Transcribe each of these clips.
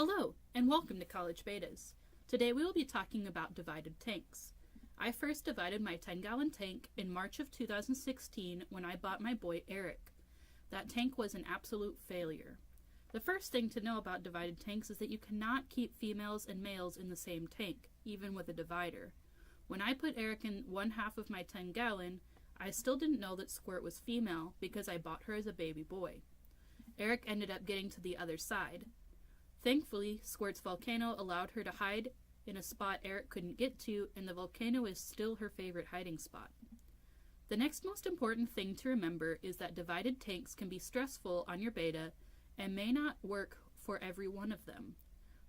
Hello, and welcome to College Bettas. Today we will be talking about divided tanks. I first divided my 10-gallon tank in March of 2016 when I bought my boy Eric. That tank was an absolute failure. The first thing to know about divided tanks is that you cannot keep females and males in the same tank, even with a divider. When I put Eric in one half of my 10-gallon, I still didn't know that Squirt was female because I bought her as a baby boy. Eric ended up getting to the other side. Thankfully, Squirt's volcano allowed her to hide in a spot Eric couldn't get to, and the volcano is still her favorite hiding spot. The next most important thing to remember is that divided tanks can be stressful on your beta and may not work for every one of them.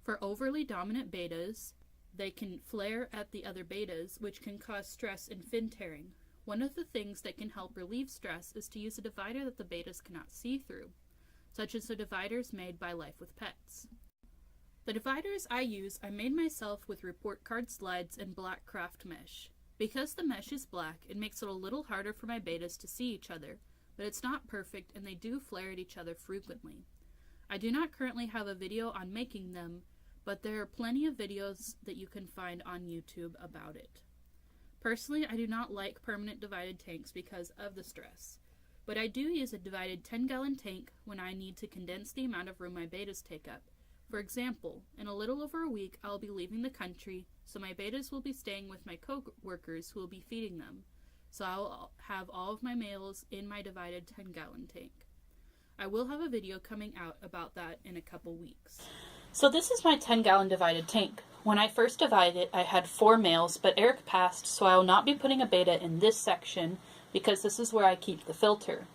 For overly dominant betas, they can flare at the other betas, which can cause stress and fin tearing. One of the things that can help relieve stress is to use a divider that the betas cannot see through, such as the dividers made by Life with Pets. The dividers I use I made myself with report card slides and black craft mesh. Because the mesh is black, it makes it a little harder for my betas to see each other, but it's not perfect and they do flare at each other frequently. I do not currently have a video on making them, but there are plenty of videos that you can find on YouTube about it. Personally, I do not like permanent divided tanks because of the stress, but I do use a divided 10-gallon tank when I need to condense the amount of room my betas take up. For example, in a little over a week, I'll be leaving the country, so my betas will be staying with my co-workers who will be feeding them. So I'll have all of my males in my divided 10-gallon tank. I will have a video coming out about that in a couple weeks. So this is my 10-gallon divided tank. When I first divided it, I had 4 males, but Eric passed, so I will not be putting a beta in this section because this is where I keep the filter.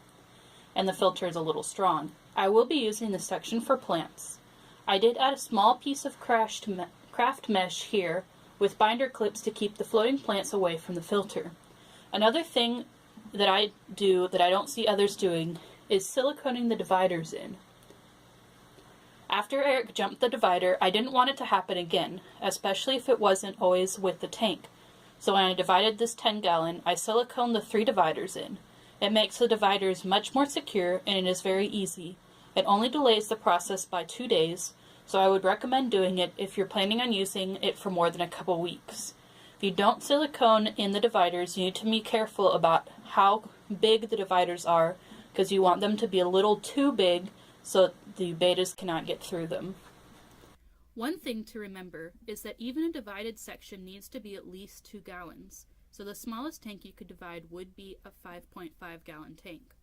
And the filter is a little strong. I will be using this section for plants. I did add a small piece of craft mesh here with binder clips to keep the floating plants away from the filter. Another thing that I do that I don't see others doing is siliconing the dividers in. After Eric jumped the divider, I didn't want it to happen again, especially if it wasn't always with the tank. So when I divided this 10-gallon, I siliconed the 3 dividers in. It makes the dividers much more secure and it is very easy. It only delays the process by 2 days, so I would recommend doing it if you're planning on using it for more than a couple weeks. If you don't silicone in the dividers, you need to be careful about how big the dividers are, because you want them to be a little too big so the betas cannot get through them. One thing to remember is that even a divided section needs to be at least 2 gallons, so the smallest tank you could divide would be a 5.5-gallon tank.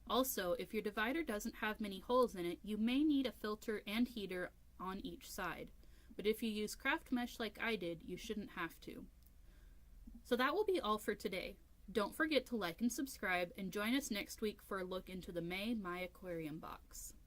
Also, if your divider doesn't have many holes in it, you may need a filter and heater on each side. But if you use craft mesh like I did, you shouldn't have to. So that will be all for today. Don't forget to like and subscribe, and join us next week for a look into the My Aquarium box.